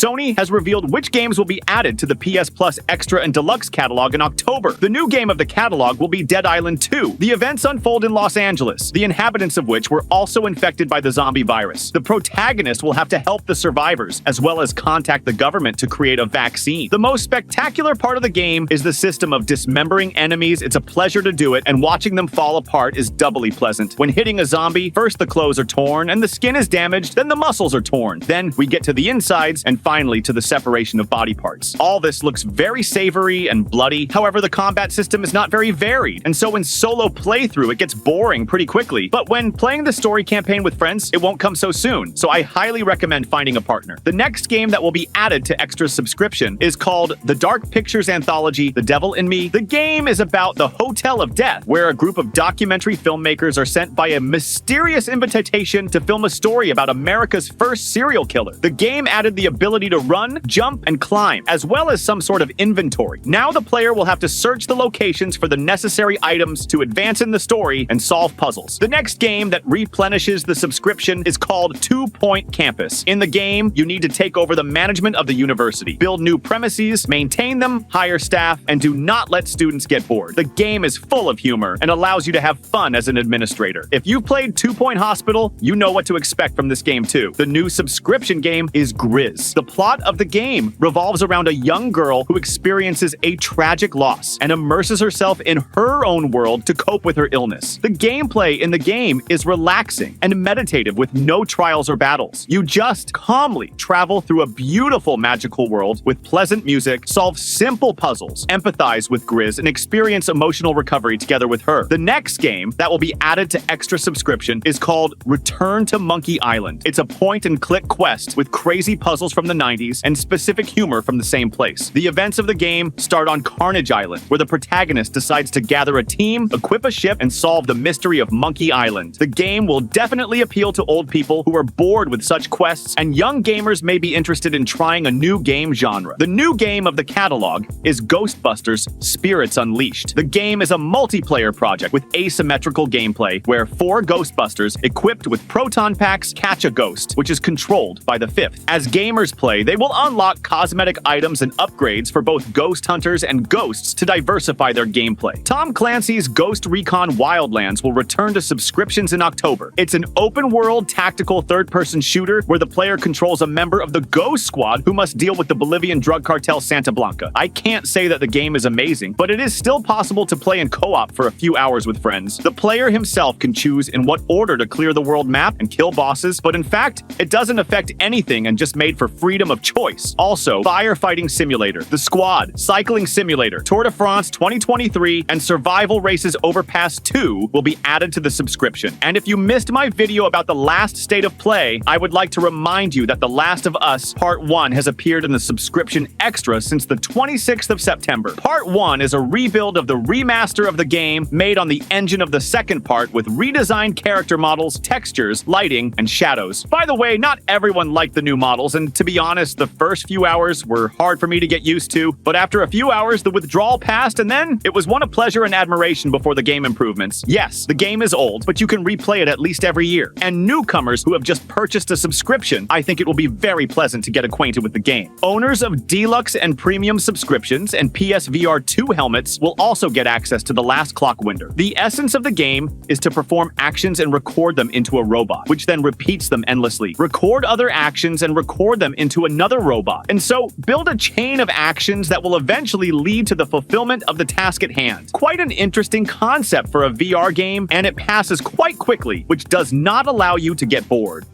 Sony has revealed which games will be added to the PS Plus Extra and Deluxe catalog in October. The new game of the catalog will be Dead Island 2. The events unfold in Los Angeles, the inhabitants of which were also infected by the zombie virus. The protagonist will have to help the survivors, as well as contact the government to create a vaccine. The most spectacular part of the game is the system of dismembering enemies. It's a pleasure to do it, and watching them fall apart is doubly pleasant. When hitting a zombie, first the clothes are torn, and the skin is damaged, then the muscles are torn. Then we get to the insides, and finally to the separation of body parts. All this looks very savory and bloody. However, the combat system is not very varied, and so in solo playthrough, it gets boring pretty quickly. But when playing the story campaign with friends, it won't come so soon, so I highly recommend finding a partner. The next game that will be added to Extra subscription is called The Dark Pictures Anthology, The Devil in Me. The game is about the Hotel of Death, where a group of documentary filmmakers are sent by a mysterious invitation to film a story about America's first serial killer. The game added the ability to run, jump, and climb, as well as some sort of inventory. Now the player will have to search the locations for the necessary items to advance in the story and solve puzzles. The next game that replenishes the subscription is called 2 Point Campus. In the game, you need to take over the management of the university, build new premises, maintain them, hire staff, and do not let students get bored. The game is full of humor and allows you to have fun as an administrator. If you've played 2 Point Hospital, you know what to expect from this game too. The new subscription game is Grizz. The plot of the game revolves around a young girl who experiences a tragic loss and immerses herself in her own world to cope with her illness. The gameplay in the game is relaxing and meditative with no trials or battles. You just calmly travel through a beautiful magical world with pleasant music, solve simple puzzles, empathize with Grizz, and experience emotional recovery together with her. The next game that will be added to Extra subscription is called Return to Monkey Island. It's a point-and-click quest with crazy puzzles from the 90s and specific humor from the same place. The events of the game start on Carnage Island, where the protagonist decides to gather a team, equip a ship, and solve the mystery of Monkey Island. The game will definitely appeal to old people who are bored with such quests, and young gamers may be interested in trying a new game genre. The new game of the catalog is Ghostbusters Spirits Unleashed. The game is a multiplayer project with asymmetrical gameplay where 4 Ghostbusters equipped with proton packs catch a ghost, which is controlled by the 5th. As gamers play, they will unlock cosmetic items and upgrades for both ghost hunters and ghosts to diversify their gameplay. Tom Clancy's Ghost Recon Wildlands will return to subscriptions in October. It's an open-world tactical third-person shooter where the player controls a member of the Ghost Squad who must deal with the Bolivian drug cartel Santa Blanca. I can't say that the game is amazing, but it is still possible to play in co-op for a few hours with friends. The player himself can choose in what order to clear the world map and kill bosses, but in fact, it doesn't affect anything and just made for freedom of choice. Also, Firefighting Simulator, The Squad, Cycling Simulator, Tour de France 2023, and Survival Races Overpass 2 will be added to the subscription. And if you missed my video about the last state of play, I would like to remind you that The Last of Us Part 1 has appeared in the subscription extra since the 26th of September. Part 1 is a rebuild of the remaster of the game made on the engine of the second part with redesigned character models, textures, lighting, and shadows. By the way, not everyone liked the new models, and to be honest, the first few hours were hard for me to get used to, but after a few hours, the withdrawal passed, and then it was one of pleasure and admiration before the game improvements. Yes, the game is old, but you can replay it at least every year. And newcomers who have just purchased a subscription, I think it will be very pleasant to get acquainted with the game. Owners of deluxe and premium subscriptions and PSVR 2 helmets will also get access to the Last Clockwinder. The essence of the game is to perform actions and record them into a robot, which then repeats them endlessly. Record other actions and record them into another robot. And so build a chain of actions that will eventually lead to the fulfillment of the task at hand. Quite an interesting concept for a VR game, and it passes quite quickly, which does not allow you to get bored.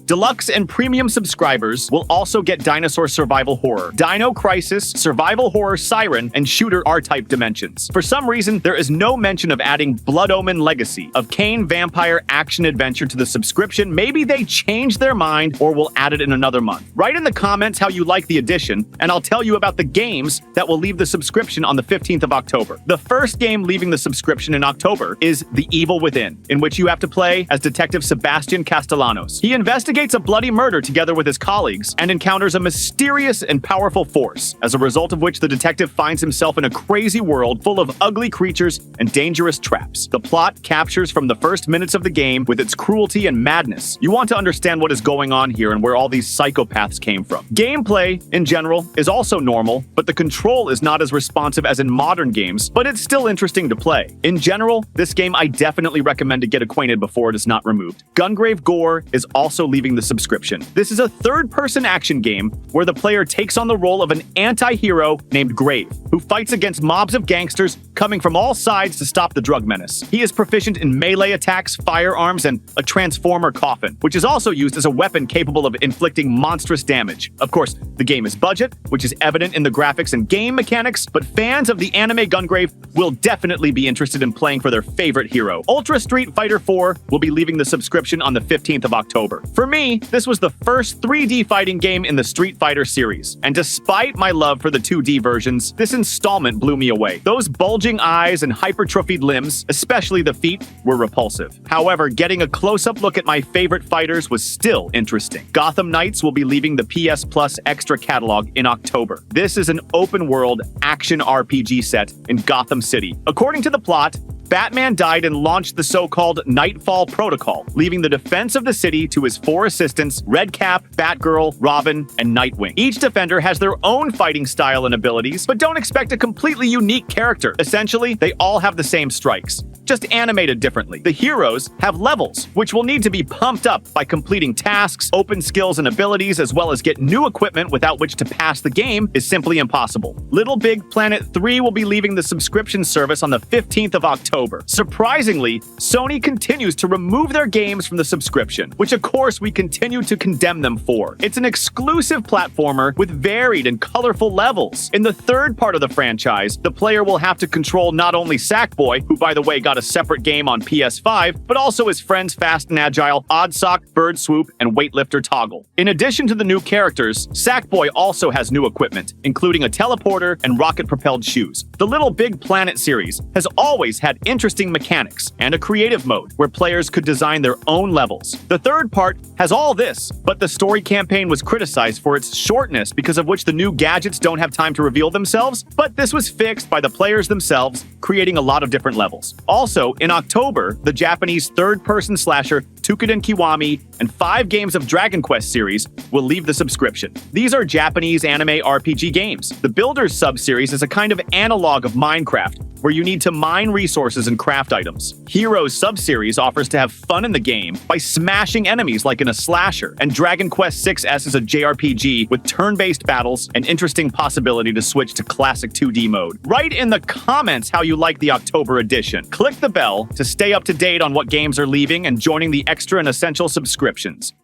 Deluxe and premium subscribers will also get Dinosaur Survival Horror, Dino Crisis, Survival Horror Siren, and Shooter R-Type dimensions. For some reason, there is no mention of adding Blood Omen Legacy, of Kane Vampire Action Adventure to the subscription. Maybe they changed their mind or will add it in another month. Write in the comments how you like the addition, and I'll tell you about the games that will leave the subscription on the 15th of October. The first game leaving the subscription in October is The Evil Within, in which you have to play as Detective Sebastian Castellanos. He investigates investigates a bloody murder together with his colleagues and encounters a mysterious and powerful force, as a result of which the detective finds himself in a crazy world full of ugly creatures and dangerous traps. The plot captures from the first minutes of the game with its cruelty and madness. You want to understand what is going on here and where all these psychopaths came from. Gameplay, in general, is also normal, but the control is not as responsive as in modern games, but it's still interesting to play. In general, this game I definitely recommend to get acquainted before it is not removed. Gungrave Gore is also leaving the subscription. This is a third-person action game where the player takes on the role of an anti-hero named Grave, who fights against mobs of gangsters coming from all sides to stop the drug menace. He is proficient in melee attacks, firearms, and a transformer coffin, which is also used as a weapon capable of inflicting monstrous damage. Of course, the game is budget, which is evident in the graphics and game mechanics, but fans of the anime Gungrave will definitely be interested in playing for their favorite hero. Ultra Street Fighter 4 will be leaving the subscription on the 15th of October. For me, this was the first 3D fighting game in the Street Fighter series, and despite my love for the 2D versions, this installment blew me away. Those bulging eyes and hypertrophied limbs, especially the feet, were repulsive. However, getting a close-up look at my favorite fighters was still interesting. Gotham Knights will be leaving the PS Plus Extra catalog in October. This is an open-world action RPG set in Gotham City. According to the plot, Batman died and launched the so-called Nightfall Protocol, leaving the defense of the city to his 4 assistants, Redcap, Batgirl, Robin, and Nightwing. Each defender has their own fighting style and abilities, but don't expect a completely unique character. Essentially, they all have the same strikes, just animated differently. The heroes have levels, which will need to be pumped up by completing tasks, open skills and abilities, as well as get new equipment without which to pass the game is simply impossible. Little Big Planet 3 will be leaving the subscription service on the 15th of October. Surprisingly, Sony continues to remove their games from the subscription, which of course we continue to condemn them for. It's an exclusive platformer with varied and colorful levels. In the third part of the franchise, the player will have to control not only Sackboy, who by the way got a separate game on PS5, but also his friends Fast and Agile, Oddsock, Bird Swoop, and Weightlifter Toggle. In addition to the new characters, Sackboy also has new equipment, including a teleporter and rocket-propelled shoes. The Little Big Planet series has always had interesting mechanics and a creative mode where players could design their own levels. The third part has all this, but the story campaign was criticized for its shortness, because of which the new gadgets don't have time to reveal themselves, but this was fixed by the players themselves, creating a lot of different levels. Also, in October, the Japanese third-person slasher Tukuden Kiwami and 5 games of Dragon Quest series will leave the subscription. These are Japanese anime RPG games. The Builders sub-series is a kind of analog of Minecraft, where you need to mine resources and craft items. Heroes sub-series offers to have fun in the game by smashing enemies like in a slasher, and Dragon Quest VI's is a JRPG with turn-based battles and interesting possibility to switch to classic 2D mode. Write in the comments how you like the October edition. Click the bell to stay up to date on what games are leaving and joining the extra and essential subscriptions.